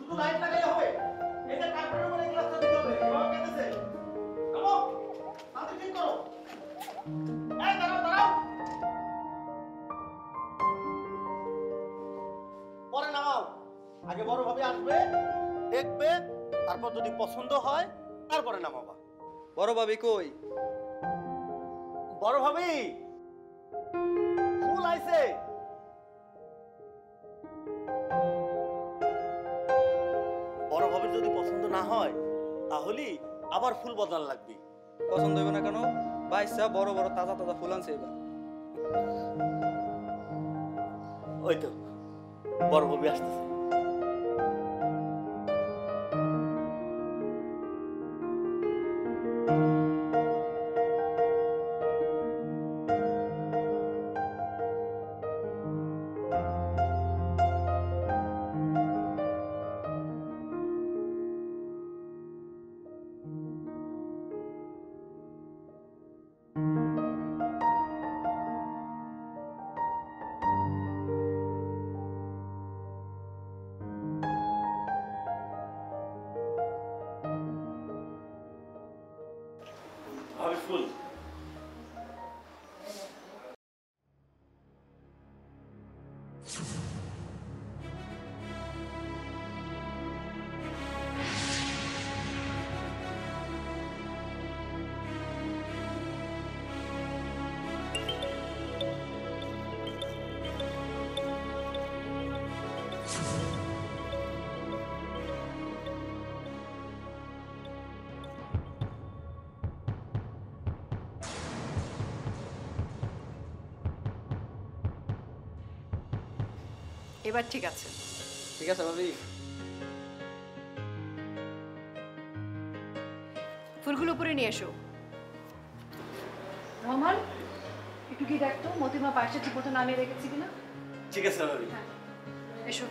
শুধু লাইট লাগাই হবে? এই যে কার্পেটের উপরে গ্লাসটা দিতে হবে, এভাবে কেটেছে। নামো, তাতে ঠিক করো। এই দাঁড়াও দাঁড়াও, পরে নামাও। আগে বড় ভাবে আসবে, দেখবে, তারপর যদি পছন্দ হয় তারপরে নামাবা। বড় ভাবি কই? বড় ভাবি ফুল আইছে। বড় ভাবির যদি পছন্দ না হয় তাহলে আবার ফুল বদলান লাগবে। পছন্দ হইব না কেন? বাইসা বড় বড় তাজা তাজা ফুল আনছে এবার। ওই তো বড় ভাবি আসতেছে। ভাবি ফুল। এবার ঠিক আছে। ঠিক আছে ভাবি। ফুলগুলো উপরে নিয়ে এসো। রহমান, একটু কি দেখতো মতিমা পায়েসটা ঠিক মতো নামিয়ে রেখেছি কিনা। ঠিক আছে ভাবি। হ্যাঁ, এসো।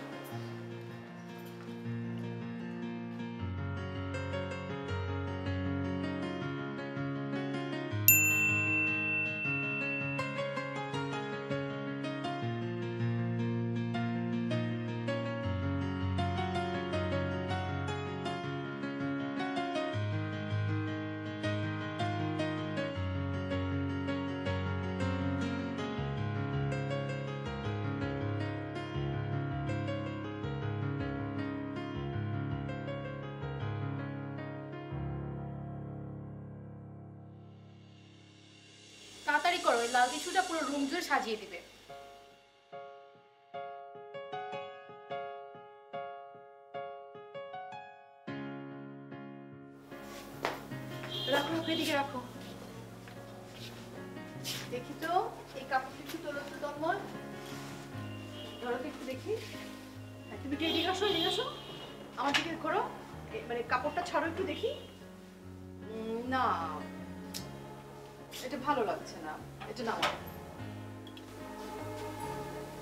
তাড়াতাড়ি করো, এই লাল টিস্যুটা পুরো রুম জুড়ে সাজিয়ে দিবে। রাখো রাখো, এদিকে রাখো। দেখি তো এই কাপড়টা একটু তোলো তো তন্ময়। ধরো তো একটু দেখি। হ্যাঁ, তুমি একটু এদিকে আসো, এদিকে আসো। আমার দিকে করো, মানে কাপড়টা ছাড়ো একটু দেখি। না, এটা ভালো লাগছে না, এটা নামাও।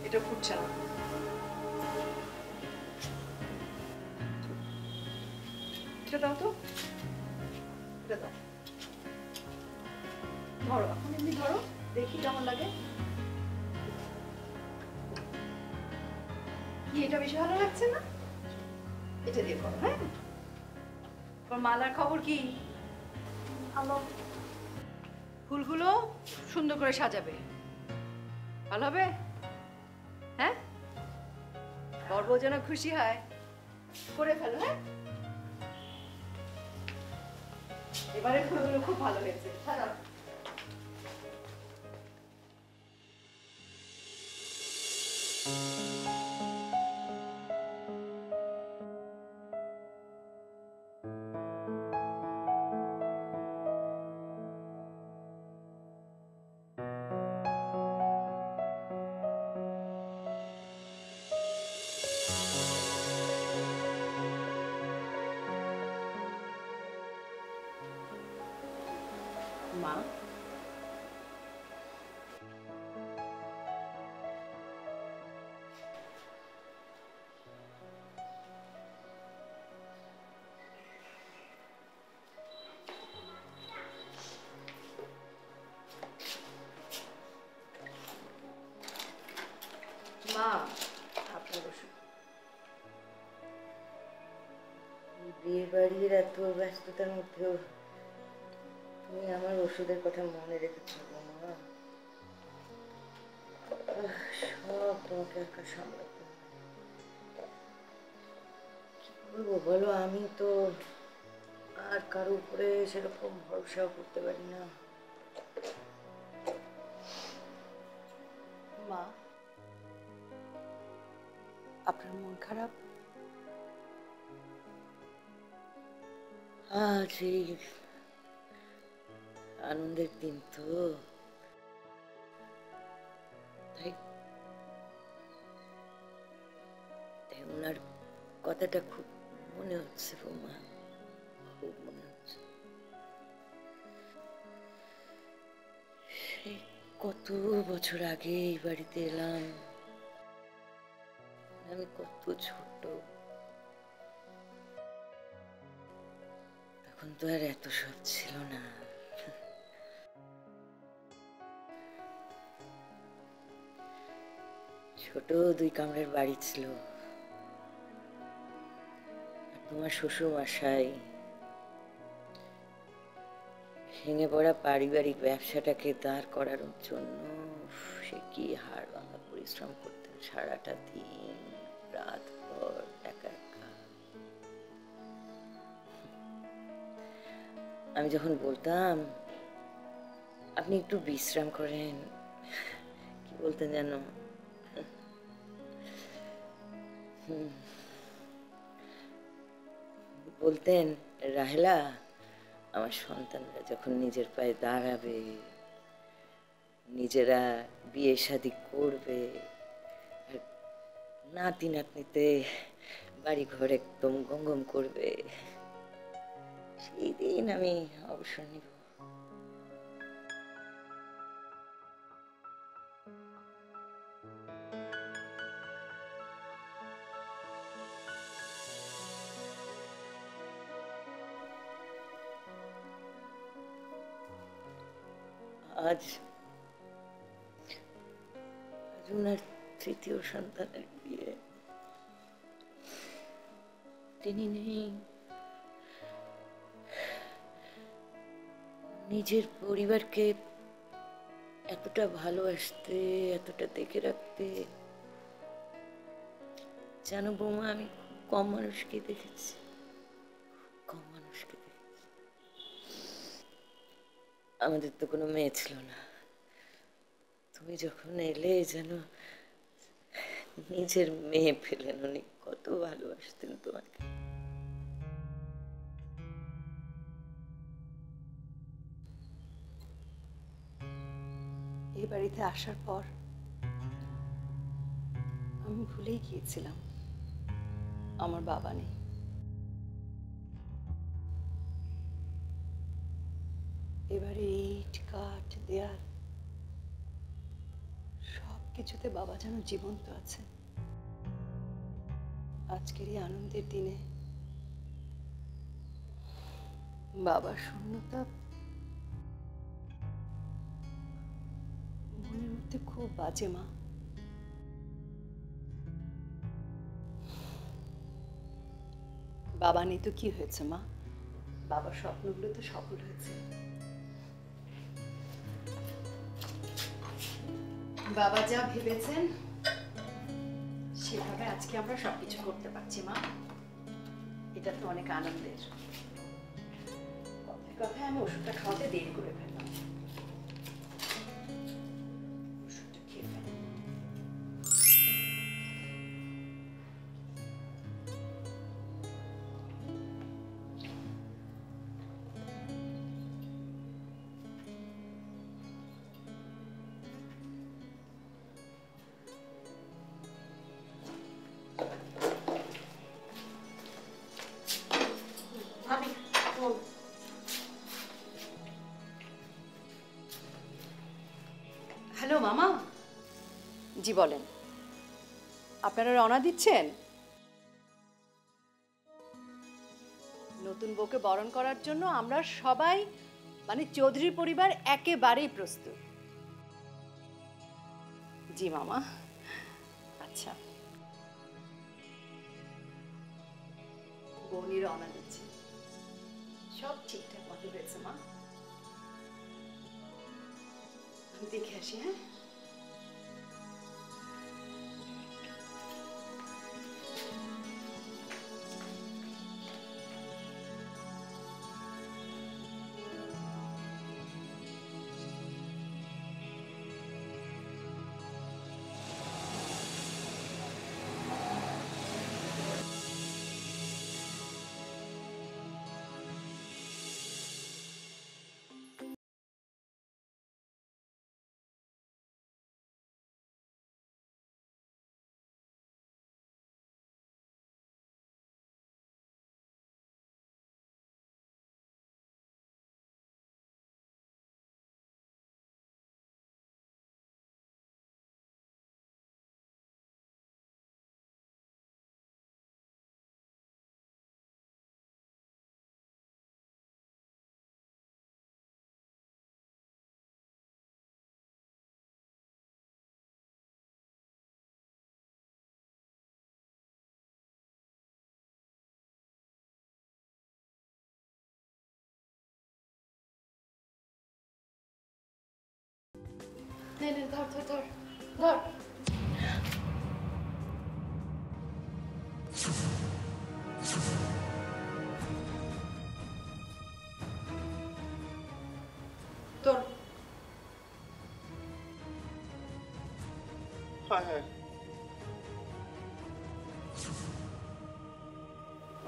এটা ফুটছে না। এটা দাও তো, এটা দাও। ধরো, এখন এমনি ধরো, দেখি কেমন লাগে। কি এটা বেশি ভালো লাগছে না? এটা দিয়ে করো। হ্যাঁ, তোর মালার খবর কি? ভালো। ফুলগুলো সুন্দর করে সাজাবে, ভালো হবে। হ্যাঁ, বর বউ যেন খুশি হয়, করে ফেলো। হ্যাঁ, এবারে ফুলগুলো খুব ভালো হয়েছে, সাজাও। মা, মা, আপনি বসুন। বিয়ে বাড়ির এত ব্যস্ততার মধ্যেও তুমি আমার ওষুধের কথা মনে রেখেছো মা। সব তোমাকে একা সামলাতে হয়। কি করবো বলো, আমি তো আর কারো উপরে সেরকম ভরসাও করতে পারি না। মা, আপনার মন খারাপ? আজ এই আনন্দের দিন তো, তাই তাই ওনার কথাটা খুব মনে হচ্ছে বৌমা, খুব মনে হচ্ছে। সেই কত বছর আগে এই বাড়িতে এলাম, আমি কত ছোট, তখন তো আর এত সব ছিল না। ছোট 2 কামরার বাড়ি ছিল, আর তোমার শ্বশুর মশাই ভেঙে পড়া পারিবারিক ব্যবসাটাকে দাঁড় করানোর জন্য সে কি হাড় ভাঙা পরিশ্রম করতেন সারাটা দিন রাত ভর একা একা। আমি যখন বলতাম আপনি একটু বিশ্রাম করেন, কি বলতেন জানো? বলতেন, রাহেলা, আমার সন্তানরা যখন নিজের পায়ে দাঁড়াবে, নিজেরা বিয়ে শাদী করবে, আর নাতি নাতনিতে বাড়ি ঘর একদম গমগম করবে, সেই দিন আমি অবসর নিব। আজ ওনার 3য় সন্তানের বিয়ে, তিনি নেই। নিজের পরিবারকে এতটা ভালোবাসতে, এতটা দেখে রাখতে, জানো বৌমা, আমি খুব কম মানুষকে দেখেছি, কম মানুষকে দেখেছি। আমাদের তো কোনো মেয়ে ছিল না, তুমি যখন এলে যেন নিজের মেয়ে পেলেন, উনি কত ভালোবাসতেন তোমাকে। এই বাড়িতে আসার পর আমি ভুলেই গিয়েছিলাম আমার বাবা নেই। এবারে ইট কাঠ দেয়াল সব কিছুতে বাবা যেন জীবন্ত আছে। আজকের এই আনন্দের দিনে বাবার শূন্যতা মনের মধ্যে খুব বাজে মা। বাবা নেই তো কি হয়েছে মা, বাবার স্বপ্নগুলো তো সফল হয়েছে। বাবা যা ভেবেছেন সেভাবে আজকে আমরা সবকিছু করতে পারছি মা, এটা তো অনেক আনন্দের। কথায় কথায় আমি ওষুধটা খাওয়াতে দেরি করে ফেললাম, ওষুধটা খেয়ে ফেলি। ভাবি বল। হ্যালো মামা। জি বলেন, আপনারা রওনা দিচ্ছেন? নতুন বউকে বরণ করার জন্য আমরা সবাই মানে চৌধুরী পরিবার একেবারেই প্রস্তুত। জি মামা। আচ্ছা বউনি রওনা দিচ্ছি। সব ঠিকঠাক মতো হয়েছে মা, আমি দেখে আসি। হ্যাঁ, নে নে, ধর ধর ধর ধর। তোর হায় হায়,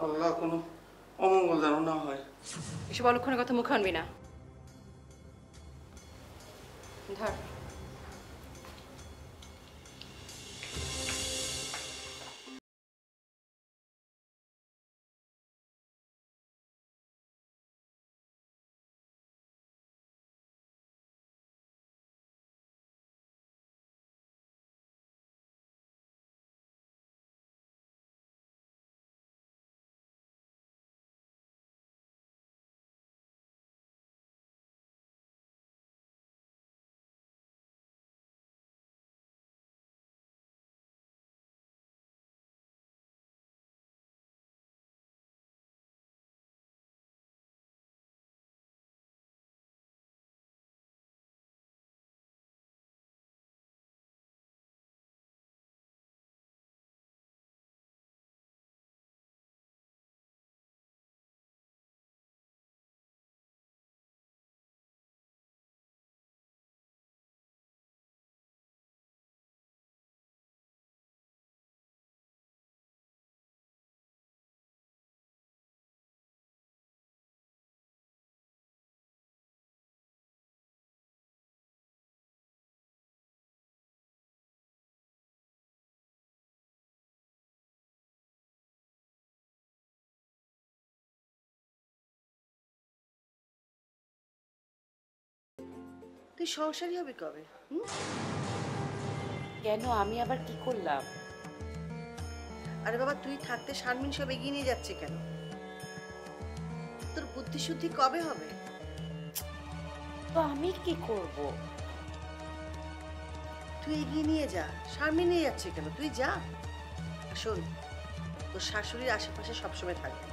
আল্লাহ কোনো অমঙ্গল যেন না হয়। এসব অলক্ষণের কথা মুখে আনবি না। ধর। তুই সংসারী হবি কবে? কেন, আমি আবার কি করলাম? আরে বাবা, তুই থাকতে শারমিন সব এগিয়ে নিয়ে যাচ্ছে কেন? তোর বুদ্ধি শুদ্ধি কবে হবে? তো আমি কি করব? তুই এগিয়ে নিয়ে যা, শারমিন নিয়ে যাচ্ছে কেন? তুই যা। আর শোন, তোর শাশুড়ির আশেপাশে সবসময় থাকবে।